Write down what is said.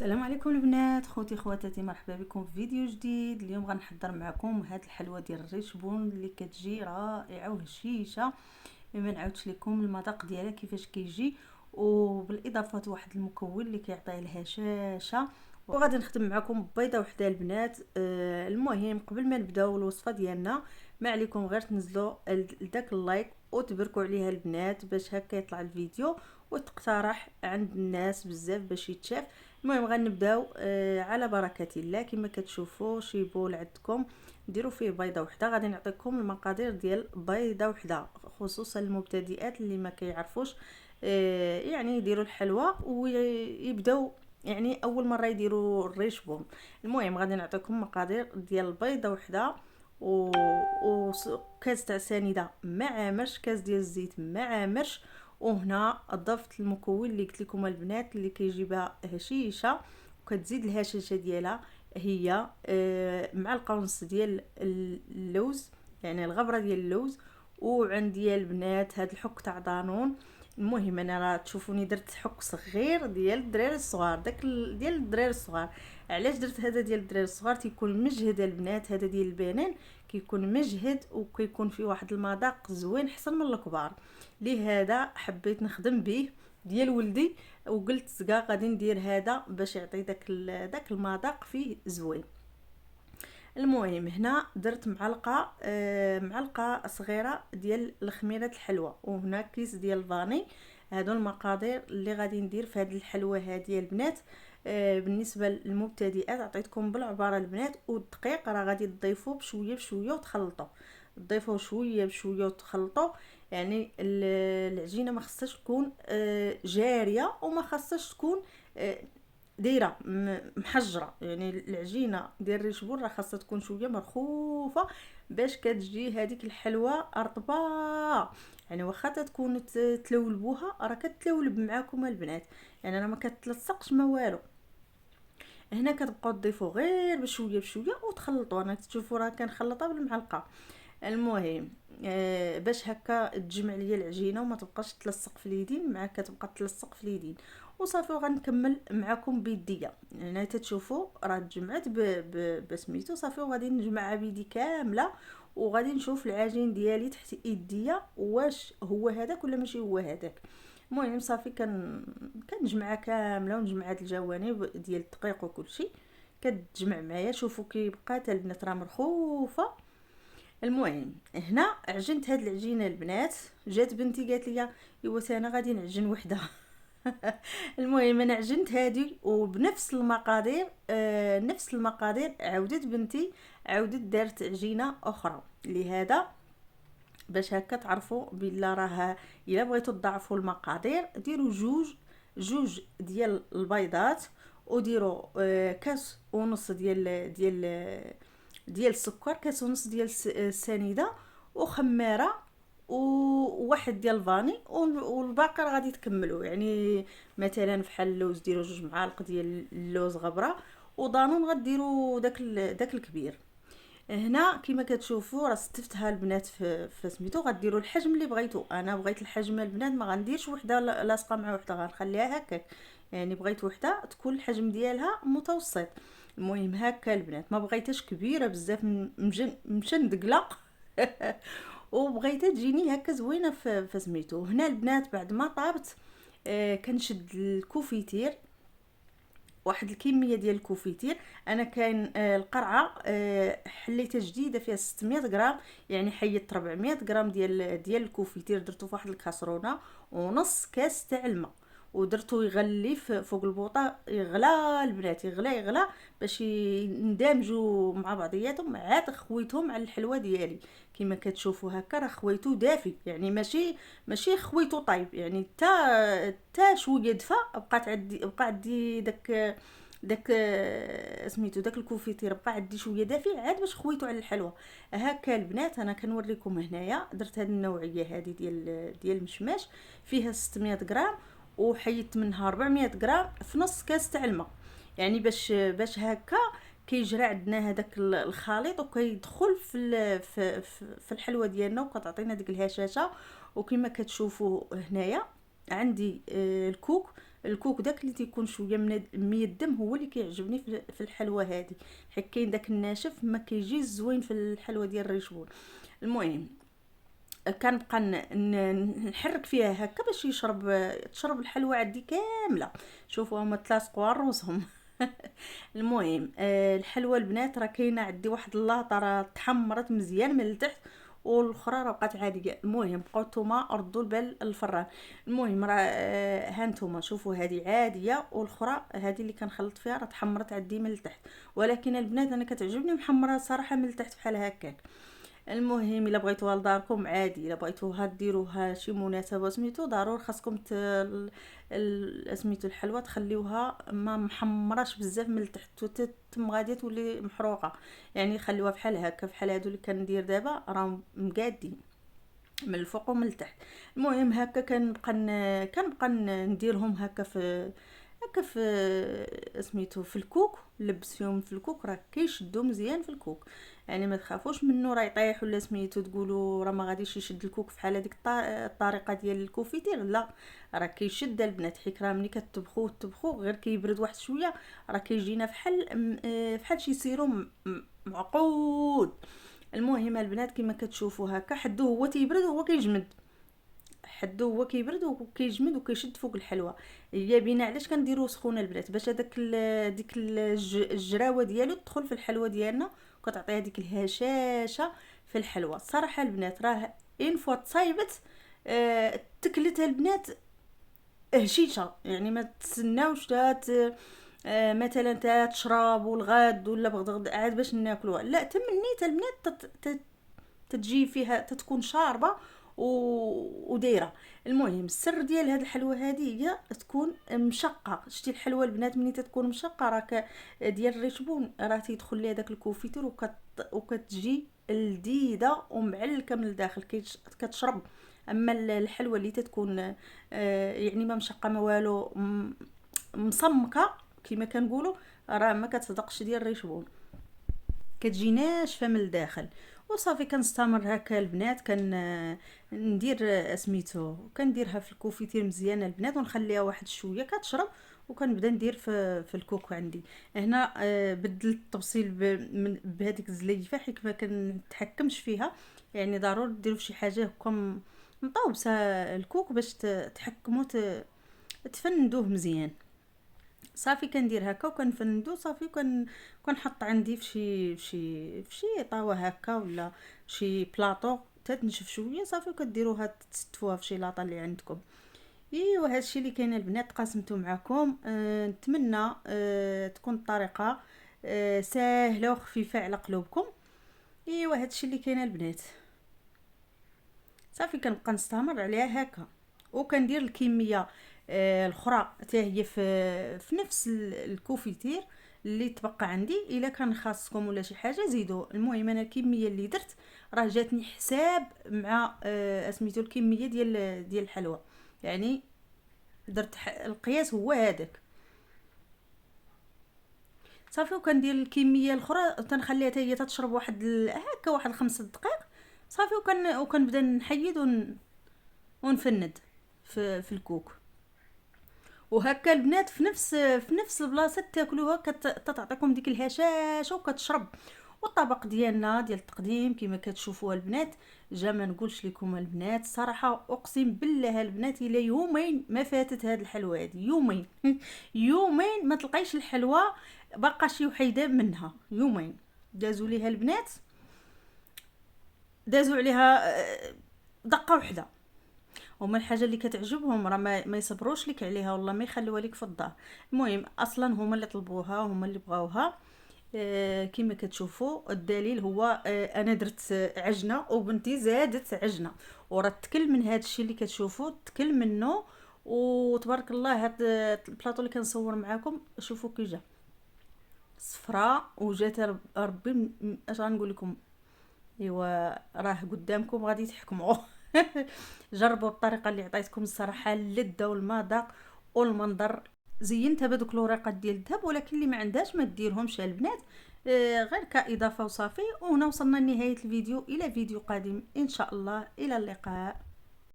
السلام عليكم البنات، خوتي خواتاتي، مرحبا بكم في فيديو جديد. اليوم غنحضر معكم هاد الحلوى ديال الريشبون اللي كتجي رائعه وهشيشه. ما نعاودش لكم المذاق ديالها كيفاش كيجي، وبالاضافه واحد المكون اللي كيعطيها الهشاشه. وغادي نخدم معكم بيضه وحده البنات. المهم قبل ما نبداو الوصفه ديالنا، ما عليكم غير تنزلوا داك اللايك وتبركوا عليها البنات باش هكا يطلع الفيديو وتقترح عند الناس بزاف باش يتشاف. المهم غنبداو على بركه الله. كما كتشوفوا شي بول عندكم ديروا فيه بيضه وحده. غادي نعطيكم المقادير ديال بيضه وحده، خصوصا المبتدئات اللي ما كيعرفوش يعني يديروا الحلوى ويبداو يعني اول مره يديروا الريشبون. المهم غادي نعطيكم مقادير ديال البيضه وحده وكاس تاع سنيده ما عامرش، كاس ديال الزيت ما عامرش. وهنا ضفت المكون اللي قلت لكم البنات اللي كيجيبها هشيشه وكتزيد الهشاشه ديالها، هي معلقه ونص ديال اللوز، يعني الغبره ديال اللوز. وعندي البنات هاد الحك تاع دانون. المهم انا راه تشوفوني درت حك صغير ديال الدراري الصغار، ديال الدراري الصغار. علاش درت هذا ديال الدراري الصغار؟ تيكون مجهد البنات. هذا ديال البنان كيكون مجهد وكيكون فيه واحد المذاق زوين حسن من الكبار. لهذا حبيت نخدم به ديال ولدي، وقلت زكا غادي ندير هذا باش يعطي داك المذاق فيه زوين. المهم هنا درت معلقه صغيره ديال الخميره الحلوى، وهنا كيس ديال الفاني. هادو المقادير اللي غادي ندير في هذه الحلوى هذه البنات. بالنسبه للمبتدئات عطيتكم بالعباره البنات. والدقيق راه غادي تضيفوه بشويه بشويه وتخلطوا، تضيفوه شويه بشويه وتخلطوا. يعني العجينه ما خصهاش تكون جاريه وما خصهاش تكون دايره محجره. يعني العجينه ديال الريشبون راه خاصها تكون شويه مرخوفه باش كتجي هذيك الحلوى رطبه. يعني واخا تكون تلولبوها راه كتلولب معاكم البنات، يعني راه ما كتلصقش ما والو. هنا كتبقاو تضيفوا غير بشويه بشويه وتخلطوا. انا تشوفوا راه كنخلطها بالمعلقه. المهم باش هكا تجمع ليا العجينه وما تبقاش تلصق في اليدين، مع كتبقى تلصق في اليدين وصافي. وغنكمل معكم بيديا. هنا تتشوفوا راه تجمعت بسميتو صافي، وغادي نجمعها بيدي كامله وغادي نشوف العجين ديالي تحت ايديا واش هو هذاك ولا ماشي هو هذاك. المهم صافي كنجمعها كامله ونجمع هاد الجوانب ديال الدقيق وكل شيء كتجمع معايا. شوفوا كيبقى حتى البنات راه مرخوفه. المهم هنا عجنت هاد العجينه البنات. جات بنتي قالت لي ايوا انا غادي نعجن وحده. المهم انا عجنت هادي وبنفس المقادير، نفس المقادير عاودت بنتي عاودت دارت عجينه اخرى. لهذا باش هكا تعرفوا بلا راه الا بغيتوا تضاعفوا المقادير ديروا جوج ديال البيضات، وديروا كاس ونص ديال السكر، كاس ونص ديال السنيده، وخماره، وواحد ديال الفاني. والباقي راه غادي تكملوا. يعني مثلا بحال اللوز ديروا جوج معالق ديال اللوز غبره، ودانون غديروا داك الكبير. هنا كما كتشوفوا راه استفتها البنات في سميتو. غديروا الحجم اللي بغيتو. انا بغيت الحجم البنات ما غنديرش وحده لاصقه مع وحده، غنخليها هكاك. يعني بغيت وحده تكون الحجم ديالها متوسط. المهم هكا البنات، ما بغيتهاش كبيره بزاف مشندقله. وبغيتها تجيني هكا زوينه في سميتو. هنا البنات بعد ما طابت كنشد الكوفيتير، واحد الكميه ديال الكوفيتير. انا كاين القرعه حليتها جديده فيها 600 غرام، يعني حيدت 400 غرام ديال الكوفيتير، درتو في واحد الكاسرونه ونص كاس تاع الماء، ودرتو يغلي فوق البوطه. يغلى البنات، يغلى باش يندمجوا مع بعضياتهم. عاد خويتهم على الحلوه ديالي كما كتشوفوا هكا. راه خويتو دافي، يعني ماشي خويتو طيب، يعني تا شويه دفا. بقى عندي داك سميتو داك الكوفيتير بقى عندي شويه دافي عاد باش خويتو على الحلوه. هكا البنات انا كنوريكم هنايا درت هذه النوعيه هذه ديال المشماش فيها 600 غرام، وحيدت منها 400 غرام في نص كاس تاع الماء. يعني باش هكا كيجرى عندنا هذاك الخليط وكيدخل في الحلوه ديالنا وكتعطينا ديك الهشاشه. وكما كتشوفوا هنايا عندي الكوك الكوك داك اللي تيكون شويه ميدم هو اللي كيعجبني في الحلوى هذه، حيت كاين داك الناشف ما كيجيش زوين في الحلوى ديال الريشبون. المهم كنبقى نحرك فيها هكا باش تشرب الحلوى عندي كامله. شوفوا هما تلاصقوا على روسهم. المهم الحلوى البنات راه كاينه عندي واحد اللاطه راه تحمرت مزيان من التحت، والاخرى راه بقات عاديه. المهم بقاو نتوما ردوا البال الفران. المهم راه ها نتوما شوفوا هذه عاديه، والاخرى هذه اللي كنخلط فيها راه تحمرت عندي من التحت، ولكن البنات انا كتعجبني محمره صراحه من التحت بحال هكاك. المهم الا بغيتوها لداركم عادي، الا بغيتوها ديروها شي مناسبه سميتو ضروري خاصكم سميتو الحلوى تخليوها ما محمراش بزاف من التحت تم غادي تولي محروقه، يعني خليوها بحال هكا بحال هادو اللي كندير دابا راهم مقادين من الفوق ومن التحت. المهم هكا كنبقى نديرهم هكا في سميتو في الكوك، نلبس فيهم في الكوك راه كيشدوا مزيان في الكوك، يعني ما تخافوش منه راه يطيح ولا سميتو تقولوا راه ما غاديش يشد الكوك فحال هذيك الطريقه ديال الكوفيتير. لا راه كيشد البنات، حيت راه ملي كتطبخوه غير كيبرد واحد شويه راه كيجينا فحال شي سيرو معقود. المهم البنات كما كتشوفوا هكا حدو هو تيبرد وهو كيجمد، حدو هو كيبرد وكيجمد وكيشد فوق الحلوى. هي بينا علاش كنديرو سخونه البنات باش هذاك ديك الجراوه ديالو تدخل في الحلوى ديالنا وكتعطيها ديك الهشاشه في الحلوى. صراحه البنات راه ان فوا تصايبت تكلتها البنات هشيشه، يعني ما تسناوش مثلا تشرب والغاد ولا بغد عاد باش ناكلوها، لا تمنيت البنات تتجي فيها تتكون شاربه ودايره. المهم السر ديال هاد الحلوى هذه هي تكون مشقه. شتي الحلوى البنات ملي تتكون مشقه راه ديال الريشبون راه تيدخل ليها داك الكوفيتور وكتجي لذيذه ومعلكه من الداخل كتشرب. اما الحلوى اللي تتكون يعني ما مشقه ما والو مصمكه كما كنقولوا راه ما كتصدقش ديال الريشبون، كتجي ناشفه من الداخل. وصافي كنستمر هكا البنات ندير سميتو كنديرها في الكوفيتير مزيان البنات ونخليها واحد شويه كتشرب، وكنبدا ندير في الكوك عندي هنا. بدلت التبصيل بهذيك الزليفه حيت ما كنتحكمش فيها، يعني ضروري ديروا شي حاجه هكا مطوبسه الكوك باش تحكموا تفندوه مزيان. صافي كندير هكا وكنفندو صافي كنحط عندي في شي طاوه هكا ولا شي بلاطو تنشف شويه صافي، وكديروها تستفوها في شي لاطه اللي عندكم. ايوا هادشي اللي كاين البنات قاسمته معكم. نتمنى تكون الطريقه سهله وخفيفه على قلوبكم. ايوا هادشي اللي كاين البنات. صافي كنبقى نستمر عليها هكا وكندير الكميه الاخرى حتى هي في نفس الكوفيتير اللي تبقى عندي. الا كان خاصكم ولا شي حاجه زيدوا. المهم انا الكميه اللي درت راه جاتني حساب مع سميتو الكميه ديال الحلوى، يعني درت القياس هو هذاك. صافي وكندير الكميه الاخرى تنخليها حتى هي تشرب هكا واحد 5 دقائق صافي، وكنبدا نحيد ونفند في الكوك. وهكا البنات في نفس البلاصه تاكلوها تعطيكم ديك الهشاشه وكتشرب. والطبق ديالنا ديال التقديم كما كتشوفوا البنات جا ما نقولش لكم البنات صراحه اقسم بالله البنات الى يومين ما فاتت هاد الحلوى هذه يومين. يومين ما تلقايش الحلوى باقا شي وحيده منها، يومين دازوا ليها البنات دازوا عليها دقه وحده. هما الحاجه اللي كتعجبهم راه ما يصبروش لك عليها والله ما يخلوها لك في الدار. المهم اصلا هما اللي طلبوها هما اللي بغاوها. كما كتشوفوا الدليل هو انا درت عجنه وبنتي زادت عجنه، وراه تكل من هذا الشيء اللي كتشوفوا تكل منه. وتبارك الله هاد البلاطو اللي كنصور معاكم شوفوا كي جا صفراء وجات ربي اش غنقول لكم. ايوا راه قدامكم غادي تحكموا. جربوا الطريقه اللي عطيتكم الصراحه اللذه والمذاق والمنظر. زينتها بهذوك الوريقات ديال الذهب، ولكن اللي ما عندهاش ما ديرهمش البنات غير كاضافه وصافي. وهنا وصلنا لنهايه الفيديو، الى فيديو قادم ان شاء الله، الى اللقاء.